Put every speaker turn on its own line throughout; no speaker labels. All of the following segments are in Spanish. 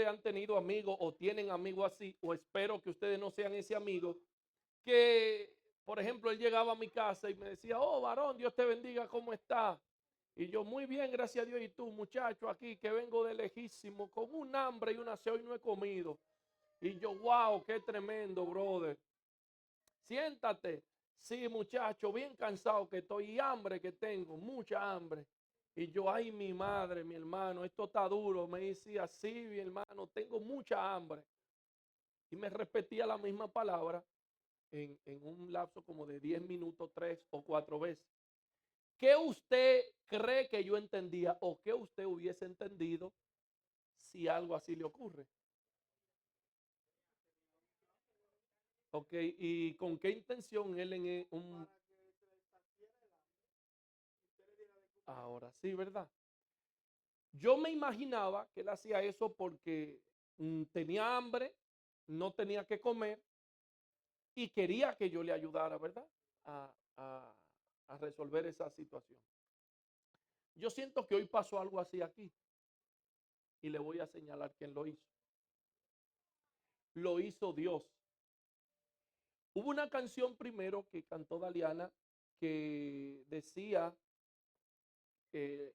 ustedes han tenido amigos o tienen amigos así, o espero que ustedes no sean ese amigo, que, por ejemplo, él llegaba a mi casa y me decía, oh, varón, Dios te bendiga, ¿cómo está? Y yo, muy bien, gracias a Dios. Y tú, muchacho, aquí que vengo de lejísimo, con un hambre y una sed, hoy no he comido. Y yo, wow, qué tremendo, brother. Siéntate. Sí, muchacho, bien cansado que estoy y hambre que tengo, mucha hambre. Y yo, ay, mi madre, mi hermano, esto está duro. Me decía, sí, mi hermano, tengo mucha hambre. Y me repetía la misma palabra en un lapso como de 10 minutos, 3 o 4 veces. ¿Qué usted cree que yo entendía o qué usted hubiese entendido si algo así le ocurre? Ok, ¿y con qué intención él en un... Ahora sí, ¿verdad? Yo me imaginaba que él hacía eso porque tenía hambre, no tenía que comer y quería que yo le ayudara, ¿verdad? A resolver esa situación. Yo siento que hoy pasó algo así aquí y le voy a señalar quién lo hizo. Lo hizo Dios. Hubo una canción primero que cantó Daliana que decía eh,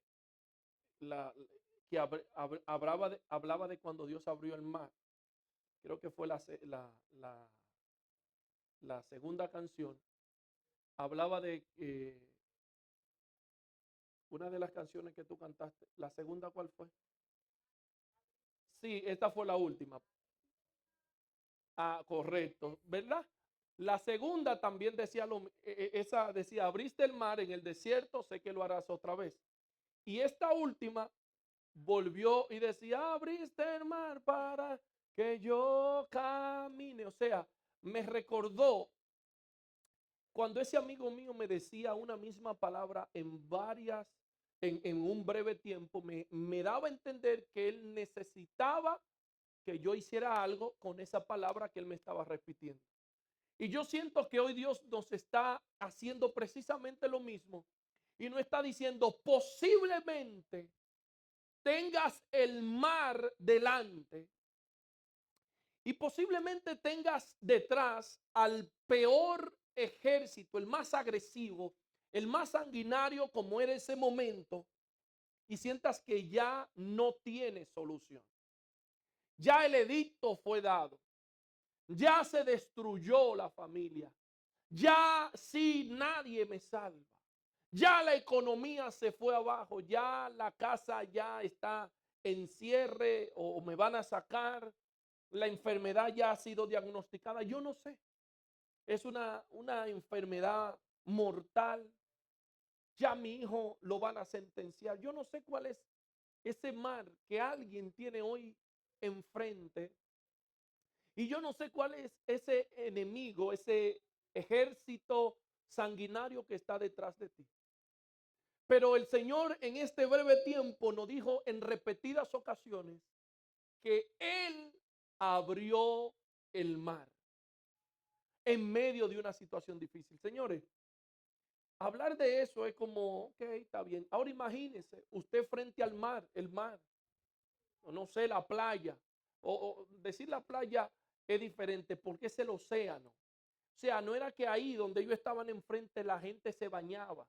la, que hablaba de cuando Dios abrió el mar. Creo que fue la segunda canción. Hablaba de una de las canciones que tú cantaste. ¿La segunda cuál fue? Sí, esta fue la última. Ah, correcto, ¿verdad? La segunda también decía esa decía, abriste el mar en el desierto, sé que lo harás otra vez. Y esta última volvió y decía, abriste el mar para que yo camine. O sea, me recordó cuando ese amigo mío me decía una misma palabra en un breve tiempo, me daba a entender que él necesitaba que yo hiciera algo con esa palabra que él me estaba repitiendo. Y yo siento que hoy Dios nos está haciendo precisamente lo mismo y nos está diciendo posiblemente tengas el mar delante y posiblemente tengas detrás al peor ejército, el más agresivo, el más sanguinario como era ese momento y sientas que ya no tiene solución. Ya el edicto fue dado. Ya se destruyó la familia. Ya sí nadie me salva. Ya la economía se fue abajo. Ya la casa ya está en cierre o me van a sacar. La enfermedad ya ha sido diagnosticada. Yo no sé. Es una enfermedad mortal. Ya mi hijo lo van a sentenciar. Yo no sé cuál es ese mar que alguien tiene hoy enfrente. Y yo no sé cuál es ese enemigo, ese ejército sanguinario que está detrás de ti. Pero el Señor en este breve tiempo nos dijo en repetidas ocasiones que Él abrió el mar en medio de una situación difícil. Señores, hablar de eso es como, ok, está bien. Ahora imagínese usted frente al mar, el mar, o no sé, la playa, o decir la playa es diferente porque es el océano. O sea, no era que ahí donde ellos estaban enfrente la gente se bañaba.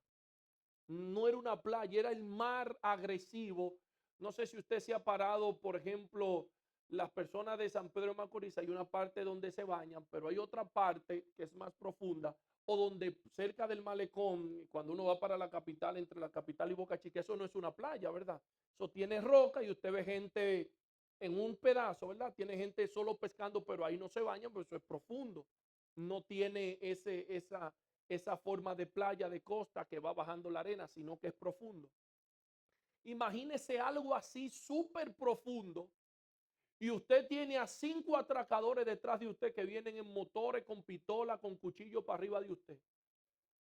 No era una playa, era el mar agresivo. No sé si usted se ha parado, por ejemplo, las personas de San Pedro de Macorís, hay una parte donde se bañan, pero hay otra parte que es más profunda, o donde cerca del malecón, cuando uno va para la capital, entre la capital y Boca Chica, eso no es una playa, ¿verdad? Eso tiene roca y usted ve gente en un pedazo, ¿verdad? Tiene gente solo pescando, pero ahí no se bañan, pero eso es profundo. No tiene esa forma de playa, de costa que va bajando la arena, sino que es profundo. Imagínese algo así súper profundo y usted tiene a 5 atracadores detrás de usted que vienen en motores, con pistola, con cuchillo para arriba de usted.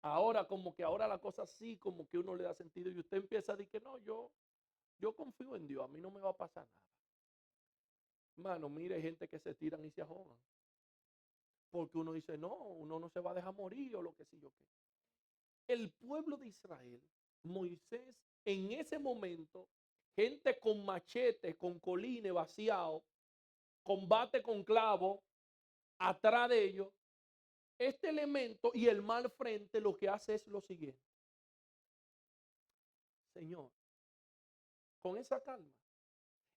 Ahora, como que ahora la cosa sí, como que uno le da sentido y usted empieza a decir que no, yo confío en Dios, a mí no me va a pasar nada. Mano, mire, hay gente que se tiran y se ahogan. Porque uno dice, no, uno no se va a dejar morir o lo que sí yo qué. El pueblo de Israel, Moisés, en ese momento, gente con machete, con colines vaciados, combate con clavo atrás de ellos. Este elemento y el mal frente lo que hace es lo siguiente. Señor, con esa calma.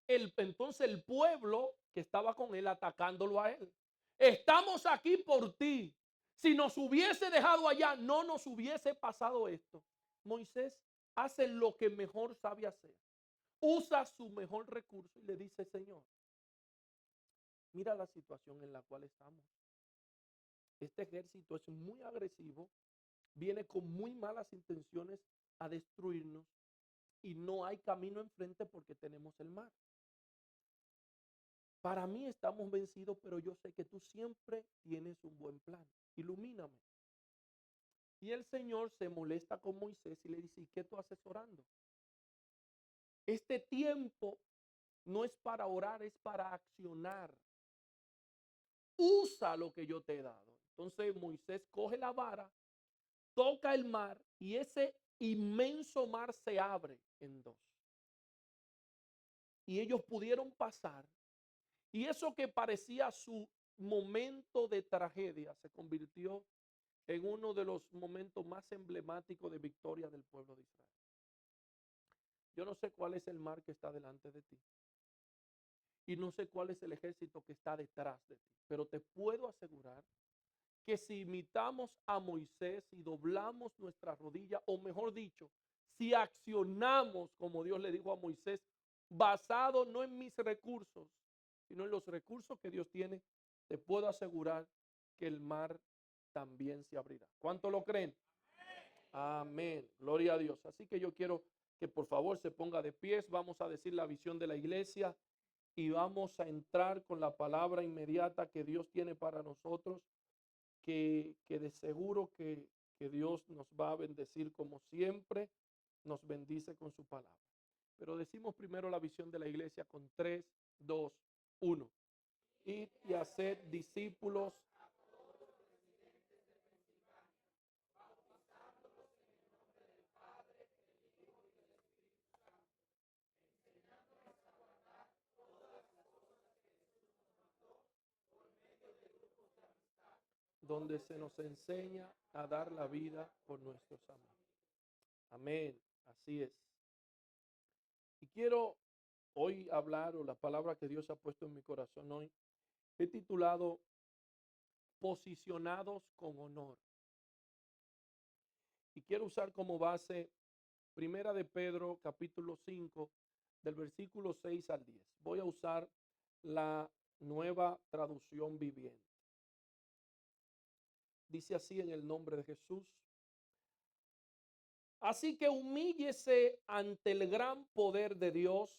Entonces el pueblo que estaba con él atacándolo a él. Estamos aquí por ti. Si nos hubiese dejado allá, no nos hubiese pasado esto. Moisés hace lo que mejor sabe hacer. Usa su mejor recurso y le dice, Señor, mira la situación en la cual estamos. Este ejército es muy agresivo, viene con muy malas intenciones a destruirnos y no hay camino enfrente porque tenemos el mar. Para mí estamos vencidos, pero yo sé que tú siempre tienes un buen plan. Ilumíname. Y el Señor se molesta con Moisés y le dice, ¿y qué tú haces orando? Este tiempo no es para orar, es para accionar. Usa lo que yo te he dado. Entonces Moisés coge la vara, toca el mar y ese inmenso mar se abre en dos. Y ellos pudieron pasar. Y eso que parecía su momento de tragedia se convirtió en uno de los momentos más emblemáticos de victoria del pueblo de Israel. Yo no sé cuál es el mar que está delante de ti. Y no sé cuál es el ejército que está detrás de ti. Pero te puedo asegurar que si imitamos a Moisés y doblamos nuestra rodilla, o mejor dicho, si accionamos como Dios le dijo a Moisés, basado no en mis recursos, sino en los recursos que Dios tiene, te puedo asegurar que el mar también se abrirá. ¿Cuánto lo creen? Amén. Gloria a Dios. Así que yo quiero que por favor se ponga de pies. Vamos a decir la visión de la iglesia y vamos a entrar con la palabra inmediata que Dios tiene para nosotros, que de seguro que Dios nos va a bendecir como siempre, nos bendice con su palabra. Pero decimos primero la visión de la iglesia con 3, 2, 1. Id y haced discípulos. Donde se nos enseña a dar la vida por nuestros amigos. Amén. Así es. Y quiero hoy hablar, o la palabra que Dios ha puesto en mi corazón hoy, he titulado Posicionados con honor. Y quiero usar como base Primera de Pedro, capítulo 5, del versículo 6 al 10. Voy a usar la nueva traducción viviente. Dice así en el nombre de Jesús. Así que humíllese ante el gran poder de Dios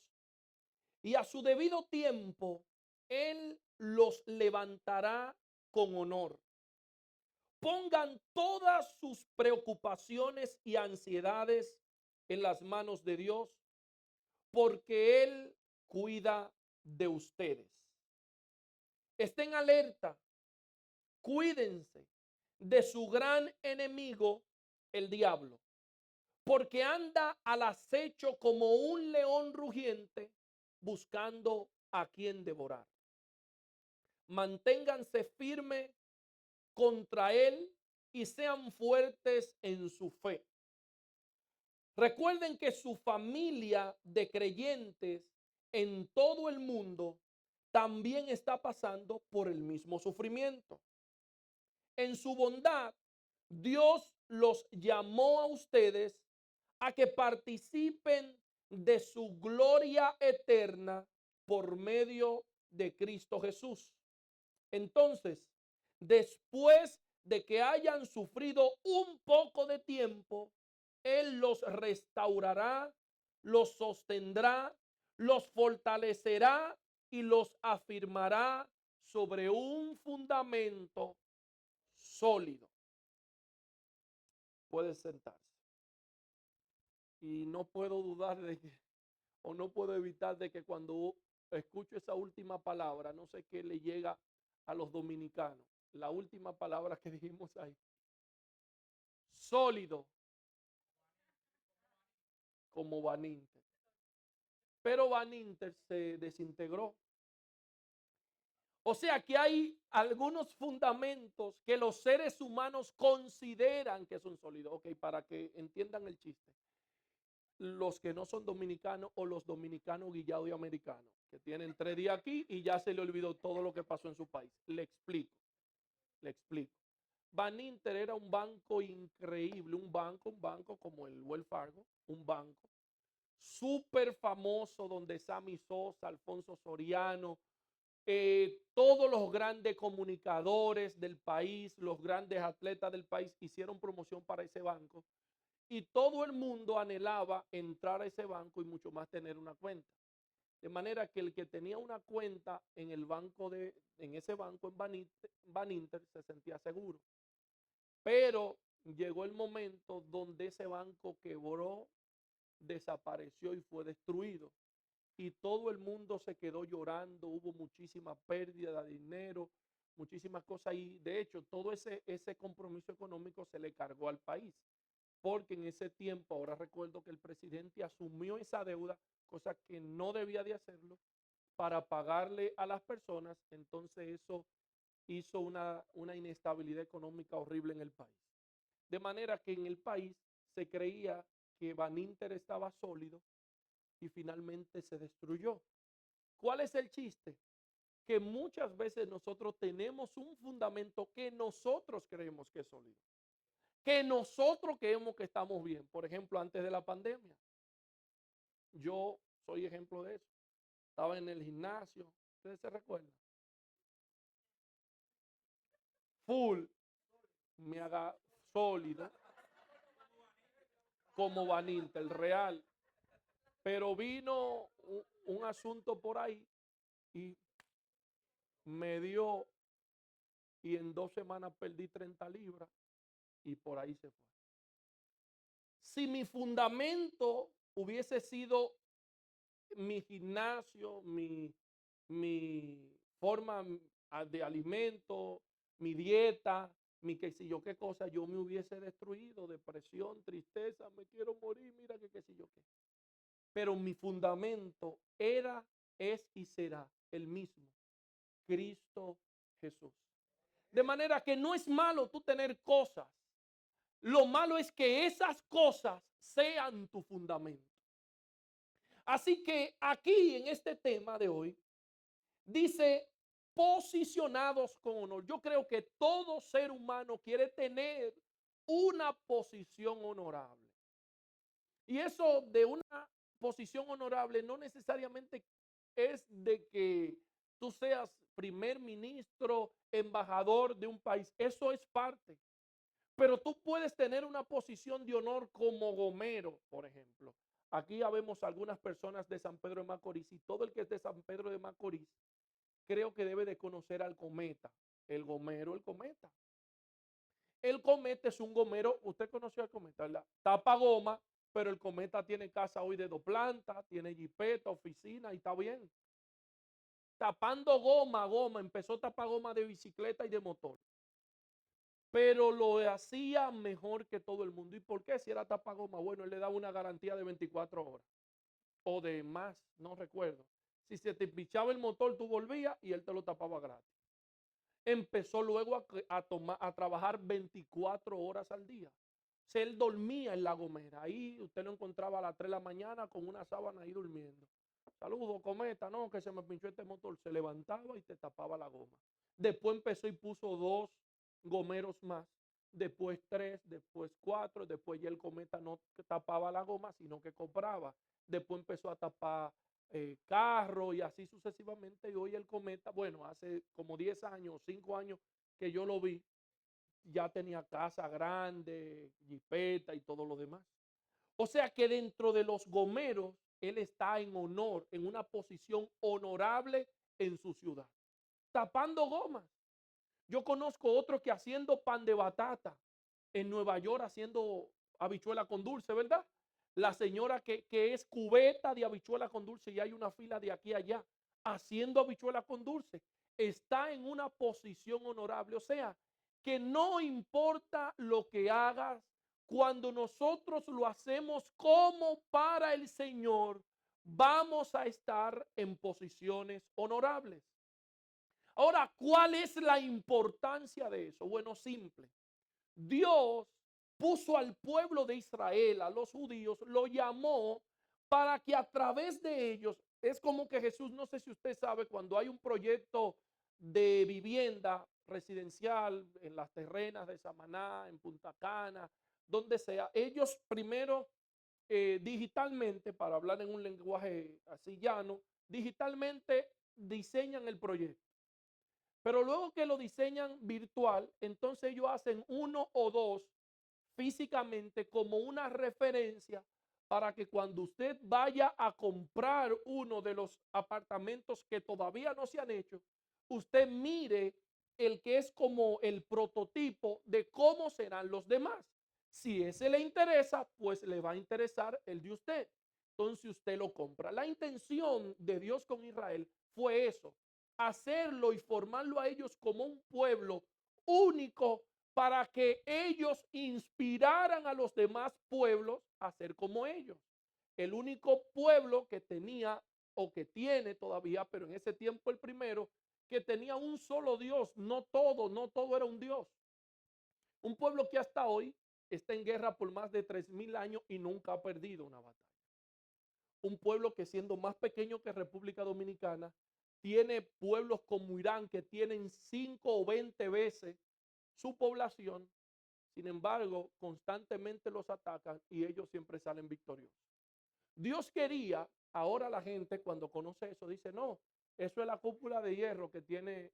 y a su debido tiempo Él los levantará con honor. Pongan todas sus preocupaciones y ansiedades en las manos de Dios, porque Él cuida de ustedes. Estén alerta, cuídense de su gran enemigo, el diablo, porque anda al acecho como un león rugiente buscando a quien devorar. Manténganse firmes contra él y sean fuertes en su fe. Recuerden que su familia de creyentes en todo el mundo también está pasando por el mismo sufrimiento. En su bondad, Dios los llamó a ustedes a que participen de su gloria eterna por medio de Cristo Jesús. Entonces, después de que hayan sufrido un poco de tiempo, Él los restaurará, los sostendrá, los fortalecerá y los afirmará sobre un fundamento sólido. Puede sentarse. Y no puedo dudar de que, o no puedo evitar de que cuando escucho esa última palabra, no sé qué le llega a los dominicanos. La última palabra que dijimos ahí. Sólido como Van Inter. Pero Van Inter se desintegró. O sea que hay algunos fundamentos que los seres humanos consideran que son sólidos. Ok, para que entiendan el chiste. Los que no son dominicanos o los dominicanos guillados y americanos, que tienen 3 días aquí y ya se le olvidó todo lo que pasó en su país. Le explico, le explico. Baninter era un banco increíble, un banco como el Wells Fargo, un banco súper famoso donde Sammy Sosa, Alfonso Soriano, todos los grandes comunicadores del país, los grandes atletas del país hicieron promoción para ese banco y todo el mundo anhelaba entrar a ese banco y mucho más tener una cuenta. De manera que el que tenía una cuenta en el banco en ese banco en Baninter se sentía seguro. Pero llegó el momento donde ese banco quebró, desapareció y fue destruido. Y todo el mundo se quedó llorando, hubo muchísima pérdida de dinero, muchísimas cosas y de hecho todo ese compromiso económico se le cargó al país. Porque en ese tiempo, ahora recuerdo que el presidente asumió esa deuda, cosa que no debía de hacerlo, para pagarle a las personas, entonces eso hizo una inestabilidad económica horrible en el país. De manera que en el país se creía que Baninter estaba sólido y finalmente se destruyó. ¿Cuál es el chiste? Que muchas veces nosotros tenemos un fundamento que nosotros creemos que es sólido, que nosotros creemos que estamos bien. Por ejemplo, antes de la pandemia, yo soy ejemplo de eso. Estaba en el gimnasio, ustedes se recuerdan, full, me haga sólido, como Vanilta, el real. Pero vino un asunto por ahí y me dio, y en 2 semanas perdí 30 libras y por ahí se fue. Si mi fundamento hubiese sido mi gimnasio, mi forma de alimento, mi dieta, mi qué sé yo qué cosa, yo me hubiese destruido, depresión, tristeza, me quiero morir, mira que qué sé yo qué. Pero mi fundamento era, es y será el mismo, Cristo Jesús. De manera que no es malo tú tener cosas, lo malo es que esas cosas sean tu fundamento. Así que aquí en este tema de hoy dice posicionados con honor. Yo creo que todo ser humano quiere tener una posición honorable. Y eso de una posición honorable no necesariamente es de que tú seas primer ministro, embajador de un país. Eso es parte. Pero tú puedes tener una posición de honor como gomero, por ejemplo. Aquí habemos algunas personas de San Pedro de Macorís y todo el que es de San Pedro de Macorís creo que debe de conocer al cometa. El gomero, el cometa. El cometa es un gomero, usted conoció al cometa, ¿verdad? Tapa goma, pero el cometa tiene casa hoy de 2 plantas, tiene jipeta, oficina y está bien. Tapando goma, goma, empezó a tapar goma de bicicleta y de motor. Pero lo hacía mejor que todo el mundo. ¿Y por qué? Si era tapagoma, bueno, él le daba una garantía de 24 horas o de más, no recuerdo. Si se te pichaba el motor, tú volvías y él te lo tapaba gratis. Empezó luego a trabajar 24 horas al día. O sea, él dormía en la gomera. Ahí usted lo encontraba a las 3 de la mañana con una sábana ahí durmiendo. Saludos, cometa, no, que se me pinchó este motor. Se levantaba y te tapaba la goma. Después empezó y puso 2 gomeros más. Después 3, después 4. Después ya el cometa no tapaba la goma, sino que compraba. Después empezó a tapar carro y así sucesivamente. Y hoy el cometa, bueno, hace como 10 años, 5 años que yo lo vi, ya tenía casa grande, jipeta y todo lo demás. O sea que dentro de los gomeros, él está en honor, en una posición honorable en su ciudad, tapando gomas. Yo conozco otro que haciendo pan de batata en Nueva York, haciendo habichuela con dulce, ¿verdad? La señora que es cubeta de habichuela con dulce y hay una fila de aquí a allá haciendo habichuela con dulce, está en una posición honorable. O sea, que no importa lo que hagas, cuando nosotros lo hacemos como para el Señor, vamos a estar en posiciones honorables. Ahora, ¿cuál es la importancia de eso? Bueno, simple. Dios puso al pueblo de Israel, a los judíos, lo llamó para que a través de ellos, es como que Jesús, no sé si usted sabe, cuando hay un proyecto de vivienda residencial en las terrenas de Samaná, en Punta Cana, donde sea, ellos primero digitalmente, para hablar en un lenguaje así llano, digitalmente diseñan el proyecto. Pero luego que lo diseñan virtual, entonces ellos hacen uno o dos físicamente como una referencia para que cuando usted vaya a comprar uno de los apartamentos que todavía no se han hecho, usted mire el que es como el prototipo de cómo serán los demás. Si ese le interesa, pues le va a interesar el de usted. Entonces usted lo compra. La intención de Dios con Israel fue eso, hacerlo y formarlo a ellos como un pueblo único para que ellos inspiraran a los demás pueblos a ser como ellos. El único pueblo que tenía o que tiene todavía, pero en ese tiempo el primero, que tenía un solo Dios, no todo era un Dios. Un pueblo que hasta hoy está en guerra por más de 3000 años y nunca ha perdido una batalla. Un pueblo que siendo más pequeño que República Dominicana, tiene pueblos como Irán que tienen 5 o 20 veces su población. Sin embargo, constantemente los atacan y ellos siempre salen victoriosos. Dios quería, ahora la gente cuando conoce eso dice, no, eso es la cúpula de hierro que tiene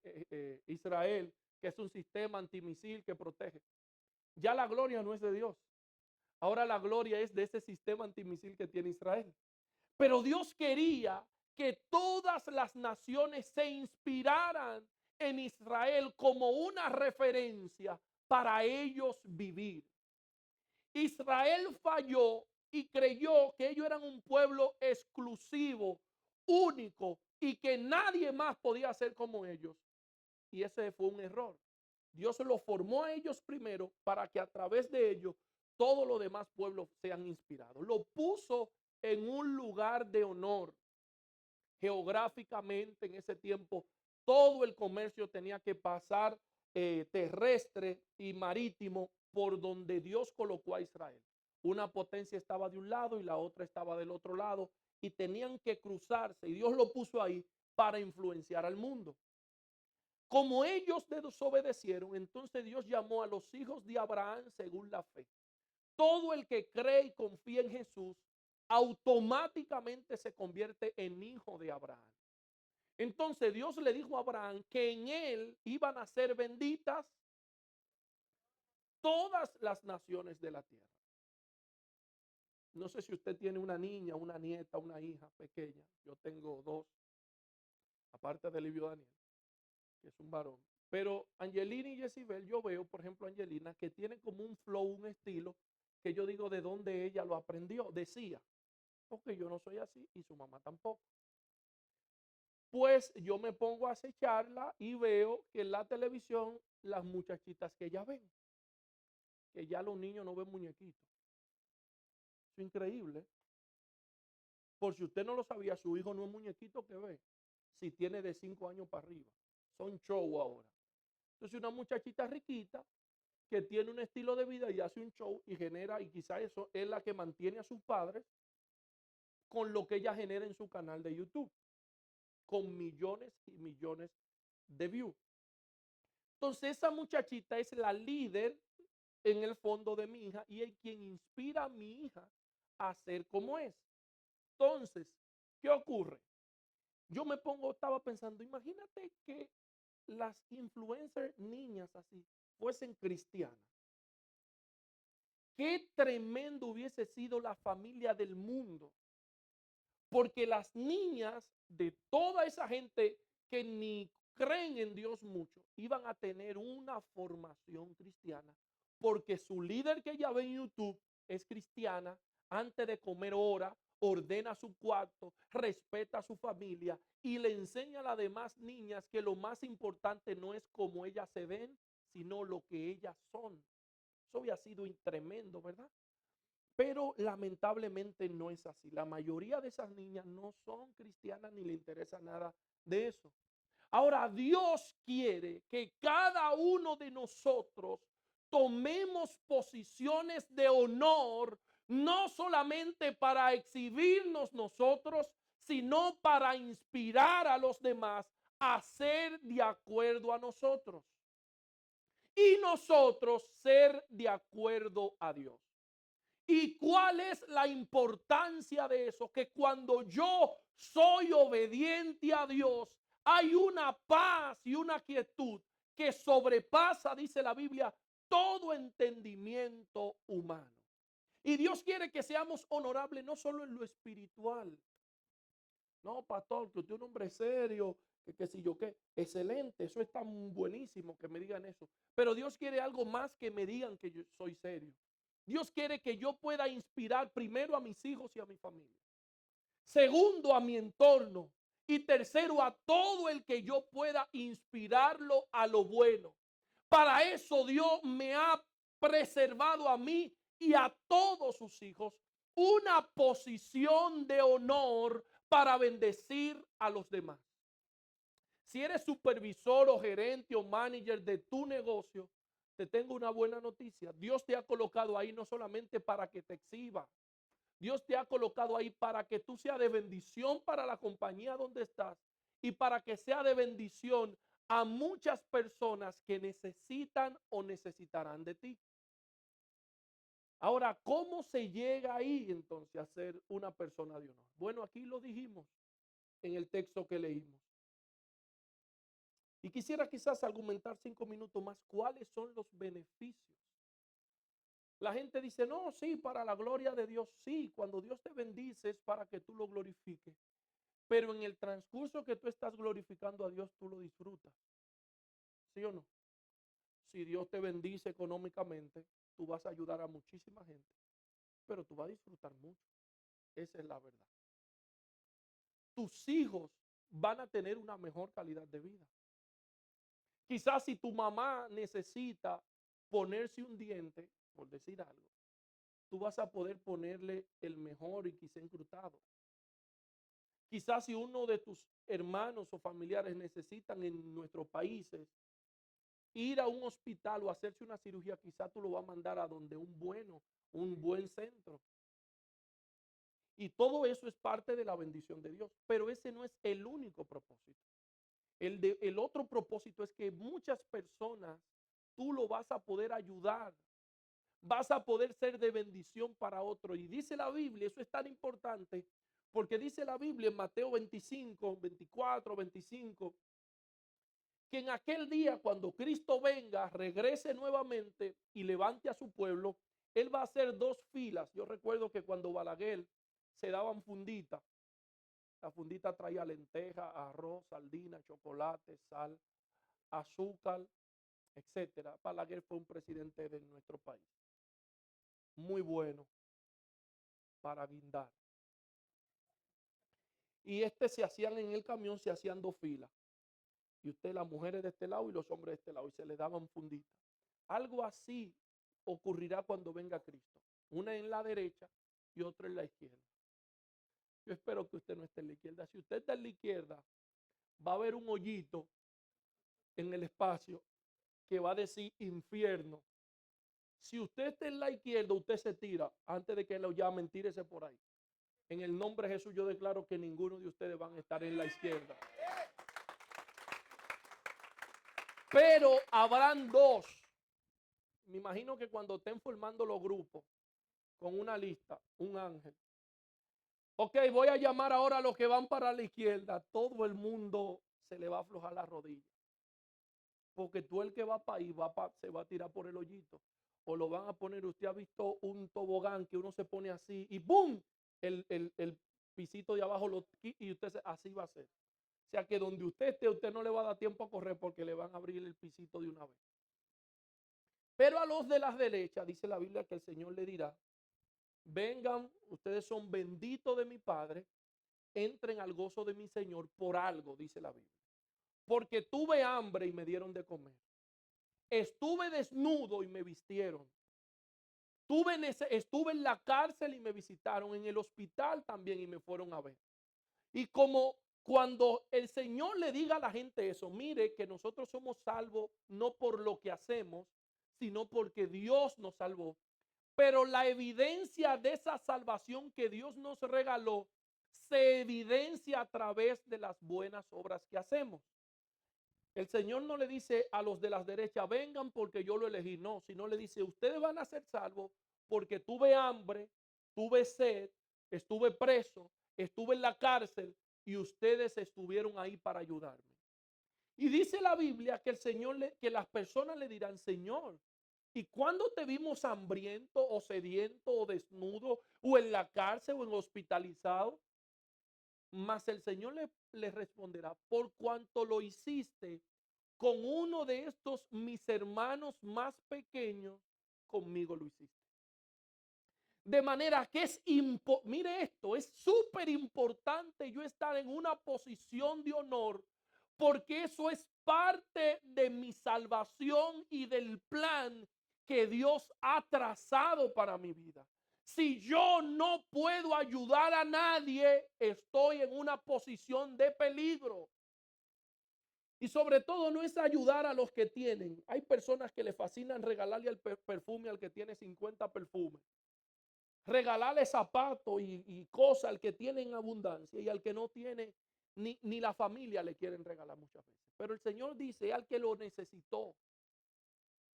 Israel, que es un sistema antimisil que protege. Ya la gloria no es de Dios. Ahora la gloria es de ese sistema antimisil que tiene Israel. Pero Dios quería que todas las naciones se inspiraran en Israel como una referencia para ellos vivir. Israel falló y creyó que ellos eran un pueblo exclusivo, único y que nadie más podía ser como ellos. Y ese fue un error. Dios lo formó a ellos primero para que a través de ellos todos los demás pueblos sean inspirados. Lo puso en un lugar de honor. Geográficamente en ese tiempo todo el comercio tenía que pasar terrestre y marítimo por donde Dios colocó a Israel. Una potencia estaba de un lado y la otra estaba del otro lado y tenían que cruzarse y Dios lo puso ahí para influenciar al mundo. Como ellos desobedecieron, entonces Dios llamó a los hijos de Abraham según la fe. Todo el que cree y confía en Jesús automáticamente se convierte en hijo de Abraham. Entonces Dios le dijo a Abraham que en él iban a ser benditas todas las naciones de la tierra. No sé si usted tiene una niña, una nieta, una hija pequeña. Yo tengo dos, aparte de Livio Daniel, que es un varón. Pero Angelina y Jezibel, yo veo, por ejemplo, Angelina, que tiene como un flow, un estilo, que yo digo de dónde ella lo aprendió. Decía, porque yo no soy así y su mamá tampoco. Pues yo me pongo a acecharla y veo que en la televisión las muchachitas que ella ven, que ya los niños no ven muñequitos. Es increíble. Por si usted no lo sabía, su hijo no es muñequito que ve, si tiene de 5 años para arriba. Son show ahora. Entonces una muchachita riquita que tiene un estilo de vida y hace un show y genera, y quizás eso es la que mantiene a sus padres con lo que ella genera en su canal de YouTube, con millones y millones de views. Entonces esa muchachita es la líder en el fondo de mi hija y es quien inspira a mi hija a ser como es. Entonces, ¿qué ocurre? Yo me pongo, estaba pensando, imagínate que las influencers niñas así fuesen cristianas. Qué tremendo hubiese sido la familia del mundo. Porque las niñas de toda esa gente que ni creen en Dios mucho, iban a tener una formación cristiana. Porque su líder que ella ve en YouTube es cristiana, antes de comer ora, ordena su cuarto, respeta a su familia y le enseña a las demás niñas que lo más importante no es cómo ellas se ven, sino lo que ellas son. Eso había sido tremendo, ¿verdad? Pero lamentablemente no es así. La mayoría de esas niñas no son cristianas ni le interesa nada de eso. Ahora, Dios quiere que cada uno de nosotros tomemos posiciones de honor, no solamente para exhibirnos nosotros, sino para inspirar a los demás a ser de acuerdo a nosotros. Y nosotros ser de acuerdo a Dios. ¿Y cuál es la importancia de eso? Que cuando yo soy obediente a Dios, hay una paz y una quietud que sobrepasa, dice la Biblia, todo entendimiento humano. Y Dios quiere que seamos honorables no solo en lo espiritual. No, pastor, que usted es un hombre serio, que si yo qué, excelente, eso es tan buenísimo que me digan eso. Pero Dios quiere algo más que me digan que yo soy serio. Dios quiere que yo pueda inspirar primero a mis hijos y a mi familia. Segundo, a mi entorno. Y tercero, a todo el que yo pueda inspirarlo a lo bueno. Para eso Dios me ha preservado a mí y a todos sus hijos una posición de honor para bendecir a los demás. Si eres supervisor o gerente o manager de tu negocio, te tengo una buena noticia. Dios te ha colocado ahí no solamente para que te exhiba. Dios te ha colocado ahí para que tú seas de bendición para la compañía donde estás y para que sea de bendición a muchas personas que necesitan o necesitarán de ti. Ahora, ¿cómo se llega ahí entonces a ser una persona de honor? Bueno, aquí lo dijimos en el texto que leímos. Y quisiera quizás argumentar 5 minutos más cuáles son los beneficios. La gente dice, no, sí, para la gloria de Dios, sí, cuando Dios te bendice es para que tú lo glorifiques. Pero en el transcurso que tú estás glorificando a Dios, tú lo disfrutas. ¿Sí o no? Si Dios te bendice económicamente, tú vas a ayudar a muchísima gente, pero tú vas a disfrutar mucho. Esa es la verdad. Tus hijos van a tener una mejor calidad de vida. Quizás si tu mamá necesita ponerse un diente, por decir algo, tú vas a poder ponerle el mejor y quizá encrutado. Quizás si uno de tus hermanos o familiares necesitan en nuestros países ir a un hospital o hacerse una cirugía, quizás tú lo vas a mandar a donde un buen centro. Y todo eso es parte de la bendición de Dios. Pero ese no es el único propósito. El otro propósito es que muchas personas tú lo vas a poder ayudar. Vas a poder ser de bendición para otro. Y dice la Biblia, eso es tan importante, porque dice la Biblia en Mateo 25, 24, 25, que en aquel día cuando Cristo venga, regrese nuevamente y levante a su pueblo, Él va a hacer dos filas. Yo recuerdo que cuando Balaguer se daban funditas, la fundita traía lenteja, arroz, sardina, chocolate, sal, azúcar, etcétera. Balaguer fue un presidente de nuestro país. Muy bueno para guindar. Y se hacían en el camión, se hacían dos filas. Y usted, las mujeres de este lado y los hombres de este lado, y se le daban funditas. Algo así ocurrirá cuando venga Cristo. Una en la derecha y otra en la izquierda. Yo espero que usted no esté en la izquierda. Si usted está en la izquierda, va a haber un hoyito en el espacio que va a decir infierno. Si usted está en la izquierda, usted se tira antes de que lo llamen, tírese por ahí. En el nombre de Jesús yo declaro que ninguno de ustedes van a estar en la izquierda. Pero habrán dos. Me imagino que cuando estén formando los grupos con una lista, un ángel. Ok, voy a llamar ahora a los que van para la izquierda. Todo el mundo se le va a aflojar la rodilla. Porque tú el que va para ahí se va a tirar por el hoyito. O lo van a poner, usted ha visto un tobogán que uno se pone así y ¡boom! El pisito de abajo y así va a ser. O sea que donde usted esté, usted no le va a dar tiempo a correr porque le van a abrir el pisito de una vez. Pero a los de las derechas, dice la Biblia que el Señor le dirá, vengan, ustedes son benditos de mi Padre, entren al gozo de mi Señor por algo, dice la Biblia. Porque tuve hambre y me dieron de comer. Estuve desnudo y me vistieron. Estuve en la cárcel y me visitaron. En el hospital también y me fueron a ver. Y como Cuando el Señor le diga a la gente eso, mire que nosotros somos salvos no por lo que hacemos, sino porque Dios nos salvó. Pero la evidencia de esa salvación que Dios nos regaló se evidencia a través de las buenas obras que hacemos. El Señor no le dice a los de las derechas, vengan porque yo lo elegí. No, sino le dice, ustedes van a ser salvos porque tuve hambre, tuve sed, estuve preso, estuve en la cárcel y ustedes estuvieron ahí para ayudarme. Y dice la Biblia que el Señor, que las personas le dirán, Señor, ¿y cuándo te vimos hambriento o sediento o desnudo o en la cárcel o en hospitalizado? Mas el Señor le responderá, por cuanto lo hiciste con uno de estos mis hermanos más pequeños, conmigo lo hiciste. De manera que mire esto, es súper importante yo estar en una posición de honor, porque eso es parte de mi salvación y del plan que Dios ha trazado para mi vida. Si yo no puedo ayudar a nadie, estoy en una posición de peligro. Y sobre todo no es ayudar a los que tienen. Hay personas que le fascinan regalarle el perfume al que tiene 50 perfumes. Regalarle zapatos y cosas al que tiene en abundancia y al que no tiene, ni la familia le quieren regalar muchas veces. Pero el Señor dice al que lo necesitó.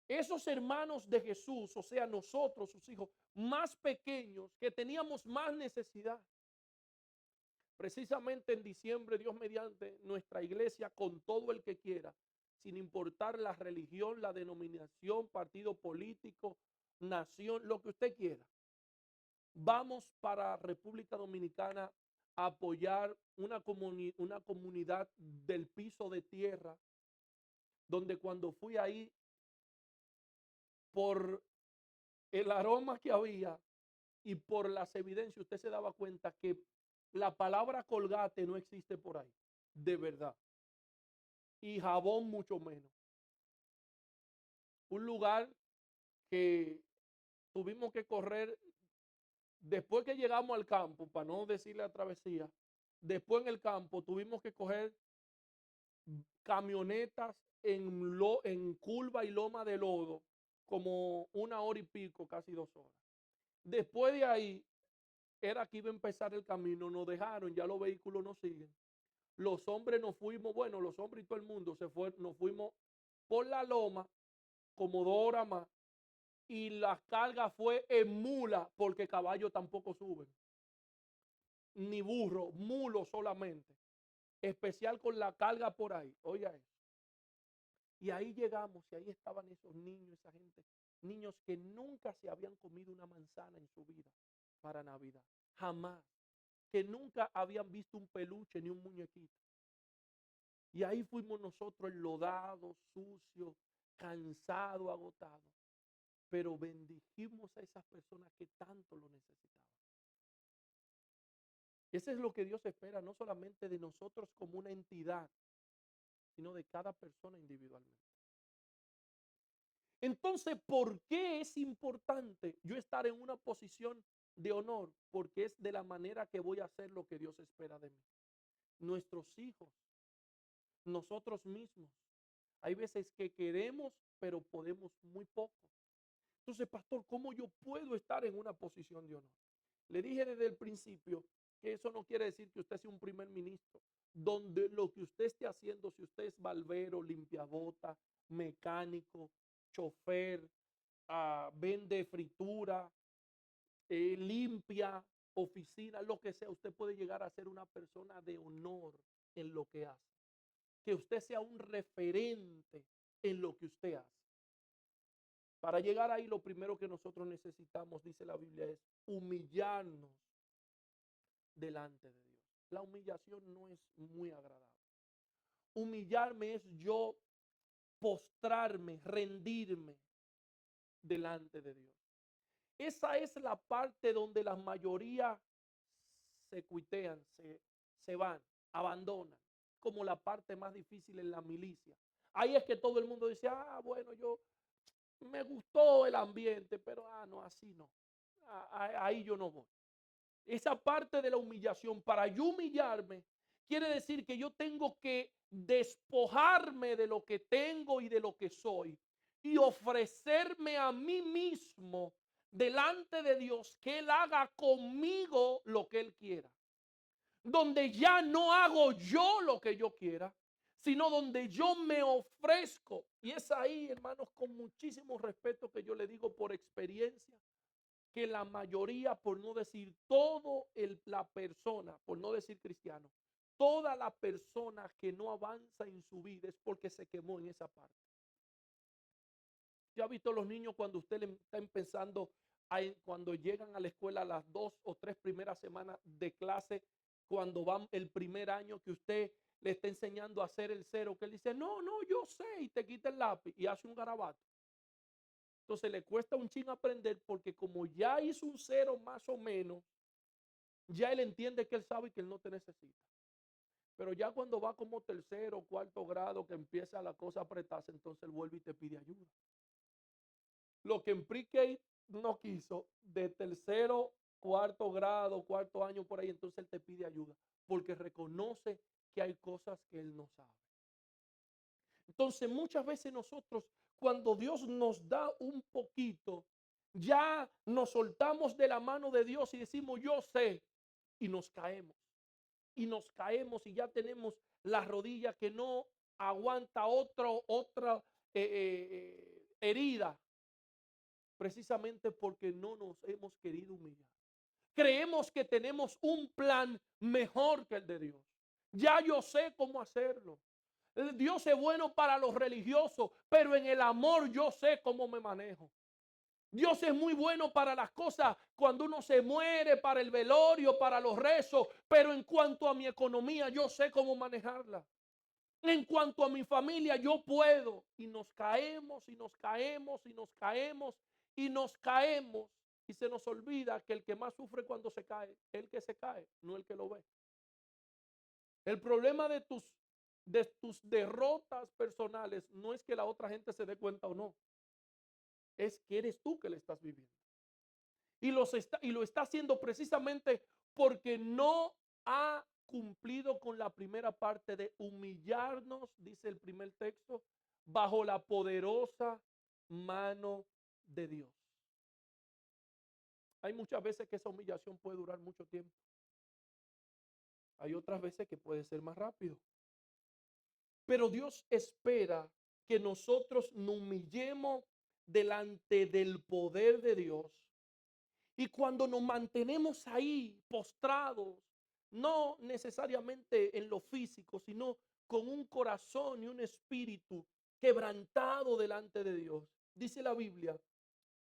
Esos hermanos de Jesús, o sea, nosotros, sus hijos, más pequeños, que teníamos más necesidad. Precisamente en diciembre, Dios mediante, nuestra iglesia, con todo el que quiera, sin importar la religión, la denominación, partido político, nación, lo que usted quiera, vamos para República Dominicana a apoyar una comunidad del piso de tierra, donde cuando fui ahí, por el aroma que había y por las evidencias, usted se daba cuenta que la palabra colgate no existe por ahí, de verdad. Y jabón mucho menos. Un lugar que tuvimos que correr después que llegamos al campo, para no decirle la travesía, después en el campo tuvimos que coger camionetas en curva y loma de lodo, como 1 hora y pico, casi 2 horas. Después de ahí, era que iba a empezar el camino, nos dejaron, ya los vehículos no siguen. Los hombres nos fuimos, bueno, los hombres y todo el mundo se fue, nos fuimos por la loma, como 2 horas más, y la carga fue en mula, porque caballos tampoco suben, ni burro, mulo solamente, especial con la carga por ahí, oiga eso. Y ahí llegamos y ahí estaban esos niños, esa gente, niños que nunca se habían comido una manzana en su vida para Navidad, jamás, que nunca habían visto un peluche ni un muñequito. Y ahí fuimos nosotros enlodados, sucios, cansados, agotados. Pero bendijimos a esas personas que tanto lo necesitaban. Eso es lo que Dios espera, no solamente de nosotros como una entidad, sino de cada persona individualmente. Entonces, ¿por qué es importante yo estar en una posición de honor? Porque es de la manera que voy a hacer lo que Dios espera de mí. Nuestros hijos, nosotros mismos. Hay veces que queremos, pero podemos muy poco. Entonces, pastor, ¿cómo yo puedo estar en una posición de honor? Le dije desde el principio que eso no quiere decir que usted sea un primer ministro, donde lo que usted esté haciendo, si usted es barbero, limpiabota, mecánico, chofer, vende fritura, limpia, oficina, lo que sea, usted puede llegar a ser una persona de honor en lo que hace. Que usted sea un referente en lo que usted hace. Para llegar ahí, lo primero que nosotros necesitamos, dice la Biblia, es humillarnos delante de Dios. La humillación no es muy agradable. Humillarme es yo postrarme, rendirme delante de Dios. Esa es la parte donde la mayoría se cuitean, se van, abandonan, como la parte más difícil en la milicia. Ahí es que todo el mundo dice, bueno, yo me gustó el ambiente, pero no, así no. Ahí yo no voy. Esa parte de la humillación, para yo humillarme, quiere decir que yo tengo que despojarme de lo que tengo y de lo que soy y ofrecerme a mí mismo delante de Dios, que Él haga conmigo lo que Él quiera. Donde ya no hago yo lo que yo quiera, sino donde yo me ofrezco. Y es ahí, hermanos, con muchísimo respeto que yo le digo por experiencia, que la mayoría, por no decir la persona, por no decir cristiano, toda la persona que no avanza en su vida es porque se quemó en esa parte. ¿Ya ha visto los niños cuando usted le está empezando, cuando llegan a la escuela las 2 o 3 primeras semanas de clase, cuando van el primer año que usted le está enseñando a hacer el cero, que él dice, no, no, yo sé, y te quita el lápiz y hace un garabato? Entonces le cuesta un chin aprender porque como ya hizo un cero más o menos, ya él entiende que él sabe y que él no te necesita. Pero ya cuando va como tercero o cuarto grado que empieza la cosa a apretarse, entonces él vuelve y te pide ayuda. Lo que en pre-K no quiso, de tercero, cuarto grado, cuarto año por ahí, entonces él te pide ayuda porque reconoce que hay cosas que él no sabe. Entonces muchas veces nosotros, cuando Dios nos da un poquito, ya nos soltamos de la mano de Dios y decimos yo sé, y nos caemos. Y nos caemos y ya tenemos la rodilla que no aguanta otra herida, precisamente porque no nos hemos querido humillar. Creemos que tenemos un plan mejor que el de Dios. Ya yo sé cómo hacerlo. Dios es bueno para los religiosos, pero en el amor yo sé cómo me manejo. Dios es muy bueno para las cosas cuando uno se muere, para el velorio, para los rezos, pero en cuanto a mi economía yo sé cómo manejarla. En cuanto a mi familia yo puedo. Y nos caemos y nos caemos y nos caemos y nos caemos y se nos olvida que el que más sufre cuando se cae es el que se cae, no el que lo ve. El problema de tus derrotas personales no es que la otra gente se dé cuenta o no, es que eres tú que le estás viviendo. Y lo está haciendo precisamente porque no ha cumplido con la primera parte de humillarnos, dice el primer texto, bajo la poderosa mano de Dios. Hay muchas veces que esa humillación puede durar mucho tiempo. Hay otras veces que puede ser más rápido. Pero Dios espera que nosotros nos humillemos delante del poder de Dios. Y cuando nos mantenemos ahí postrados, no necesariamente en lo físico, sino con un corazón y un espíritu quebrantado delante de Dios, dice la Biblia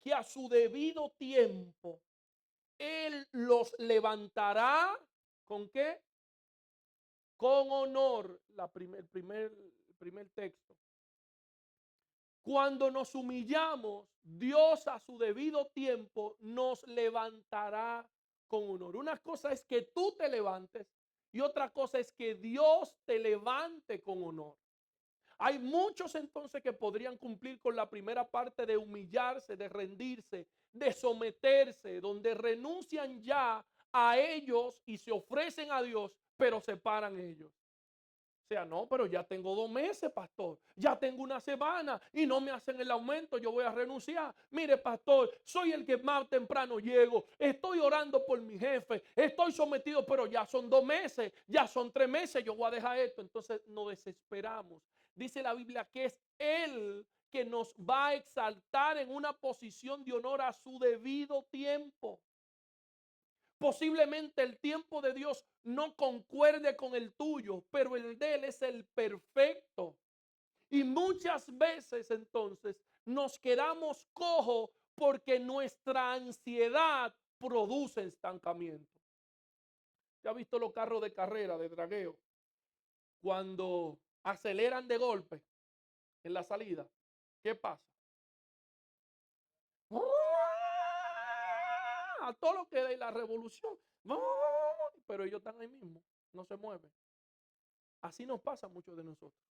que a su debido tiempo Él los levantará. ¿Con qué? Con honor. El primer texto. Cuando nos humillamos, Dios a su debido tiempo nos levantará con honor. Una cosa es que tú te levantes y otra cosa es que Dios te levante con honor. Hay muchos entonces que podrían cumplir con la primera parte de humillarse, de rendirse, de someterse, donde renuncian ya a ellos y se ofrecen a Dios, pero se paran ellos. O sea, no, pero ya tengo 2 meses, pastor. Ya tengo una semana y no me hacen el aumento. Yo voy a renunciar. Mire, pastor, soy el que más temprano llego. Estoy orando por mi jefe. Estoy sometido, pero ya son 2 meses. Ya son 3 meses. Yo voy a dejar esto. Entonces nos desesperamos. Dice la Biblia que es Él que nos va a exaltar en una posición de honor a su debido tiempo. Posiblemente el tiempo de Dios no concuerde con el tuyo, pero el de Él es el perfecto. Y muchas veces entonces nos quedamos cojos porque nuestra ansiedad produce estancamiento. ¿Ya ha visto los carros de carrera, de dragueo? Cuando aceleran de golpe en la salida, ¿qué pasa? A todo lo que da y la revolución. Pero ellos están ahí mismo, no se mueven. Así nos pasa a muchos de nosotros.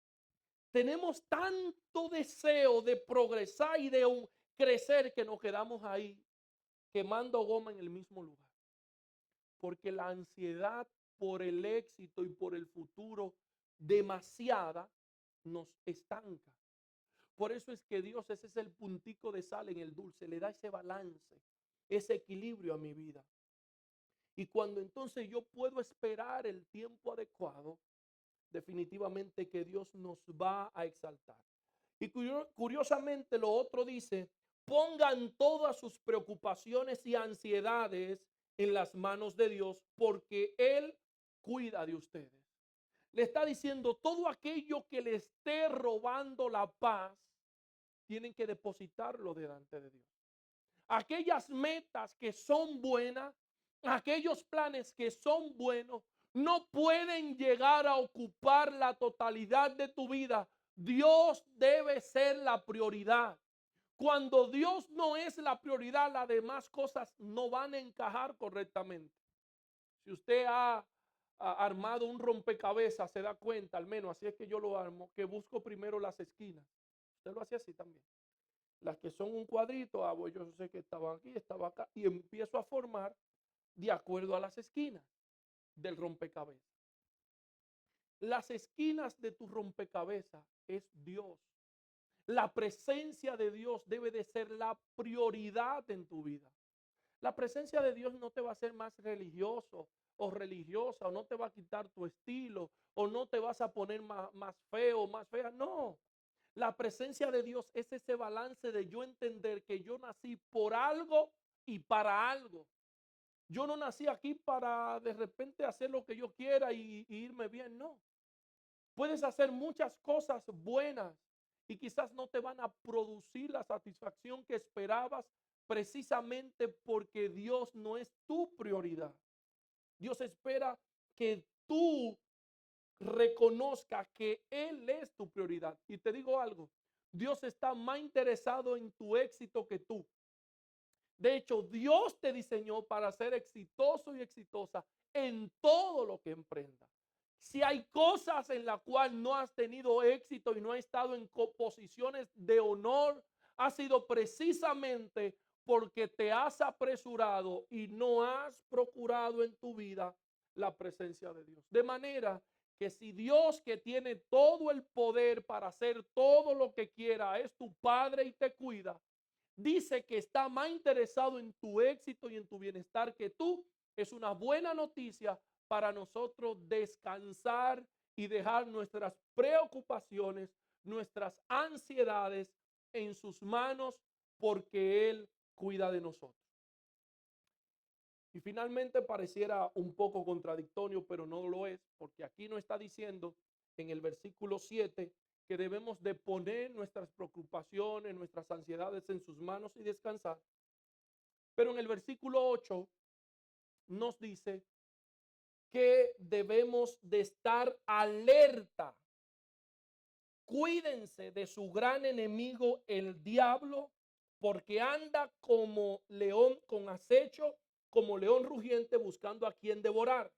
Tenemos tanto deseo de progresar y de crecer que nos quedamos ahí quemando goma en el mismo lugar. Porque la ansiedad por el éxito y por el futuro demasiada, nos estanca. Por eso es que Dios, ese es el puntico de sal en el dulce, le da ese balance, ese equilibrio a mi vida. Y cuando entonces yo puedo esperar el tiempo adecuado, definitivamente que Dios nos va a exaltar. Y curiosamente lo otro dice, pongan todas sus preocupaciones y ansiedades en las manos de Dios, porque Él cuida de ustedes. Le está diciendo, todo aquello que le esté robando la paz, tienen que depositarlo delante de Dios. Aquellas metas que son buenas, aquellos planes que son buenos, no pueden llegar a ocupar la totalidad de tu vida. Dios debe ser la prioridad. Cuando Dios no es la prioridad, las demás cosas no van a encajar correctamente. Si usted ha armado un rompecabezas, se da cuenta, al menos así es que yo lo armo, que busco primero las esquinas. Usted lo hace así también. Las que son un cuadrito, pues yo sé que estaban aquí, estaba acá, y empiezo a formar de acuerdo a las esquinas del rompecabezas. Las esquinas de tu rompecabezas es Dios. La presencia de Dios debe de ser la prioridad en tu vida. La presencia de Dios no te va a hacer más religioso o religiosa, o no te va a quitar tu estilo, o no te vas a poner más feo, más fea. No. La presencia de Dios es ese balance de yo entender que yo nací por algo y para algo. Yo no nací aquí para de repente hacer lo que yo quiera y irme bien, no. Puedes hacer muchas cosas buenas y quizás no te van a producir la satisfacción que esperabas precisamente porque Dios no es tu prioridad. Dios espera que tú reconozca que Él es tu prioridad. Y te digo algo, Dios está más interesado en tu éxito que tú. De hecho, Dios te diseñó para ser exitoso y exitosa en todo lo que emprendas. Si hay cosas en las cuales no has tenido éxito y no has estado en posiciones de honor, ha sido precisamente porque te has apresurado y no has procurado en tu vida la presencia de Dios. De manera que si Dios, que tiene todo el poder para hacer todo lo que quiera, es tu Padre y te cuida, dice que está más interesado en tu éxito y en tu bienestar que tú, es una buena noticia para nosotros descansar y dejar nuestras preocupaciones, nuestras ansiedades en sus manos, porque Él cuida de nosotros. Y finalmente pareciera un poco contradictorio, pero no lo es, porque aquí no está diciendo en el versículo 7 que debemos de poner nuestras preocupaciones, nuestras ansiedades en sus manos y descansar. Pero en el versículo 8 nos dice que debemos de estar alerta. Cuídense de su gran enemigo, el diablo, porque anda como león con acecho, como león rugiente buscando a quien devorar.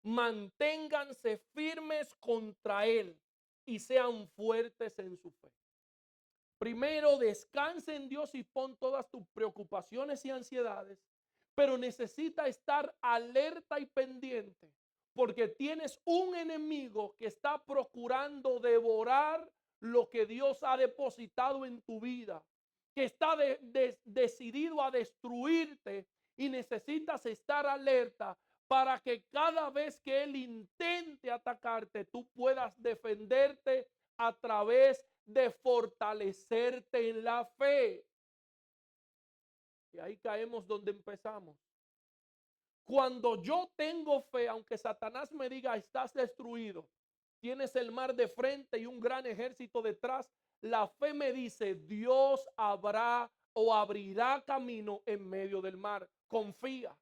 Manténganse firmes contra él y sean fuertes en su fe. Primero, descansa en Dios y pon todas tus preocupaciones y ansiedades, pero necesita estar alerta y pendiente, porque tienes un enemigo que está procurando devorar lo que Dios ha depositado en tu vida, que está decidido a destruirte, y necesitas estar alerta para que cada vez que Él intente atacarte, tú puedas defenderte a través de fortalecerte en la fe. Y ahí caemos donde empezamos. Cuando yo tengo fe, aunque Satanás me diga estás destruido, tienes el mar de frente y un gran ejército detrás, la fe me dice Dios habrá o abrirá camino en medio del mar. Confía.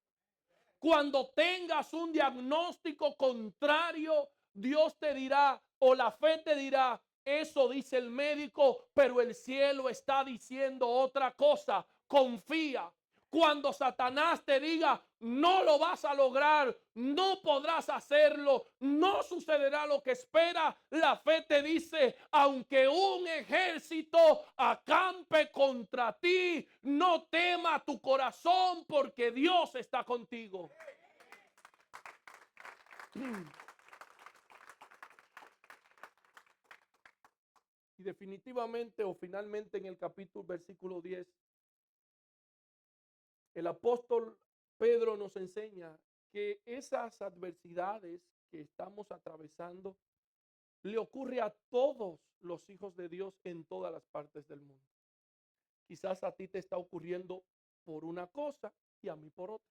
Cuando tengas un diagnóstico contrario, Dios te dirá o la fe te dirá, eso dice el médico, pero el cielo está diciendo otra cosa. Confía. Cuando Satanás te diga, no lo vas a lograr, no podrás hacerlo, no sucederá lo que espera, la fe te dice, aunque un ejército acampe contra ti, no tema tu corazón porque Dios está contigo. Y definitivamente o finalmente en el capítulo, versículo 10, el apóstol Pedro nos enseña que esas adversidades que estamos atravesando le ocurre a todos los hijos de Dios en todas las partes del mundo. Quizás a ti te está ocurriendo por una cosa y a mí por otra.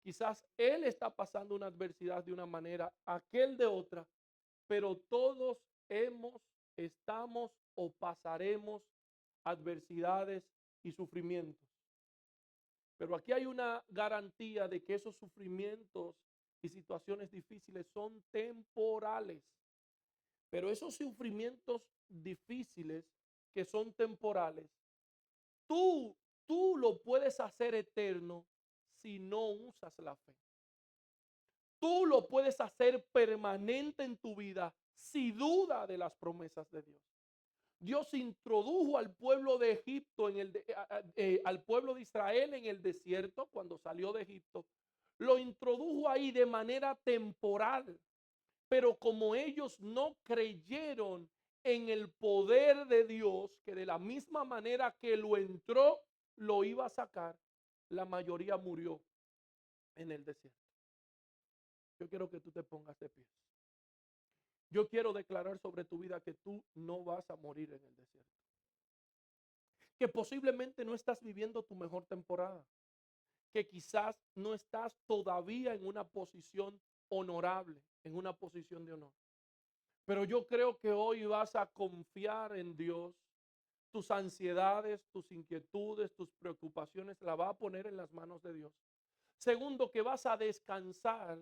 Quizás él está pasando una adversidad de una manera, aquel de otra, pero todos estamos o pasaremos adversidades y sufrimientos. Pero aquí hay una garantía de que esos sufrimientos y situaciones difíciles son temporales. Pero esos sufrimientos difíciles que son temporales, tú, tú lo puedes hacer eterno si no usas la fe. Tú lo puedes hacer permanente en tu vida si duda de las promesas de Dios. Dios introdujo al pueblo de Egipto, al pueblo de Israel en el desierto cuando salió de Egipto. Lo introdujo ahí de manera temporal. Pero como ellos no creyeron en el poder de Dios, que de la misma manera que lo entró, lo iba a sacar, la mayoría murió en el desierto. Yo quiero que tú te pongas de pie. Yo quiero declarar sobre tu vida que tú no vas a morir en el desierto. Que posiblemente no estás viviendo tu mejor temporada. Que quizás no estás todavía en una posición honorable, en una posición de honor. Pero yo creo que hoy vas a confiar en Dios. Tus ansiedades, tus inquietudes, tus preocupaciones la va a poner en las manos de Dios. Segundo, que vas a descansar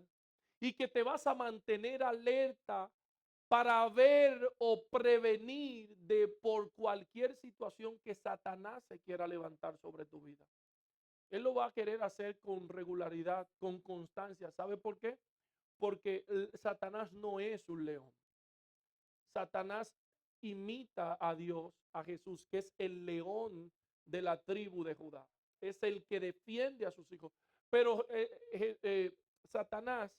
y que te vas a mantener alerta para ver o prevenir de por cualquier situación que Satanás se quiera levantar sobre tu vida. Él lo va a querer hacer con regularidad, con constancia. ¿Sabe por qué? Porque Satanás no es un león. Satanás imita a Dios, a Jesús, que es el león de la tribu de Judá. Es el que defiende a sus hijos. Pero Satanás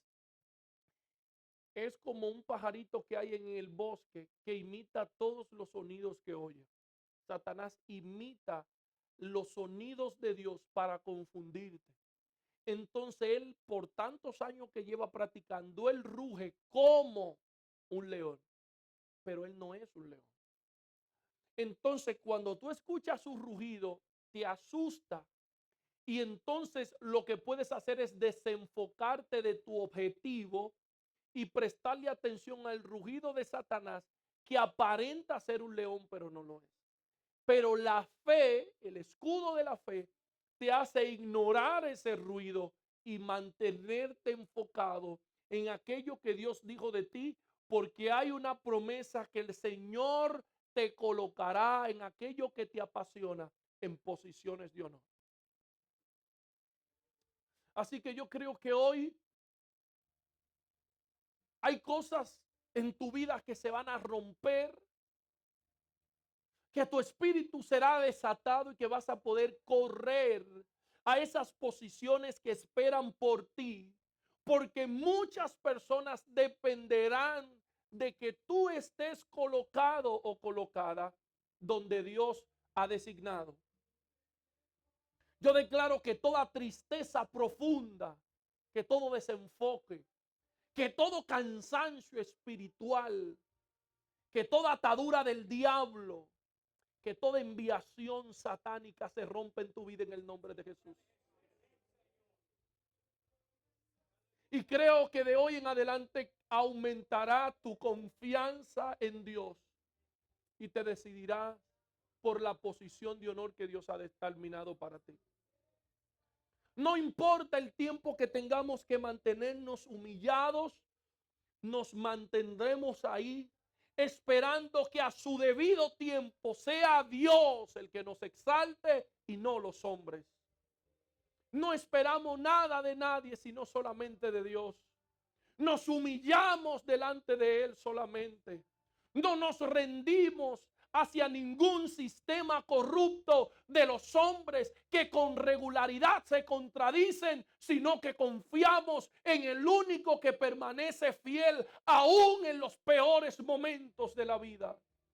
es como un pajarito que hay en el bosque que imita todos los sonidos que oye. Satanás imita los sonidos de Dios para confundirte. Entonces él, por tantos años que lleva practicando, él ruge como un león, pero él no es un león. Entonces cuando tú escuchas su rugido, te asusta. Y entonces lo que puedes hacer es desenfocarte de tu objetivo y prestarle atención al rugido de Satanás, que aparenta ser un león, pero no lo es. Pero la fe, el escudo de la fe, te hace ignorar ese ruido y mantenerte enfocado en aquello que Dios dijo de ti, porque hay una promesa que el Señor te colocará en aquello que te apasiona en posiciones de honor. Así que yo creo que hoy hay cosas en tu vida que se van a romper, que tu espíritu será desatado y que vas a poder correr a esas posiciones que esperan por ti, porque muchas personas dependerán de que tú estés colocado o colocada donde Dios ha designado. Yo declaro que toda tristeza profunda, que todo desenfoque, que todo cansancio espiritual, que toda atadura del diablo, que toda enviación satánica se rompa en tu vida en el nombre de Jesús. Y creo que de hoy en adelante aumentará tu confianza en Dios y te decidirás por la posición de honor que Dios ha determinado para ti. No importa el tiempo que tengamos que mantenernos humillados, nos mantendremos ahí esperando que a su debido tiempo sea Dios el que nos exalte y no los hombres. No esperamos nada de nadie, sino solamente de Dios. Nos humillamos delante de Él solamente. No nos rendimos hacia ningún sistema corrupto de los hombres que con regularidad se contradicen, sino que confiamos en el único que permanece fiel aún en los peores momentos de la vida.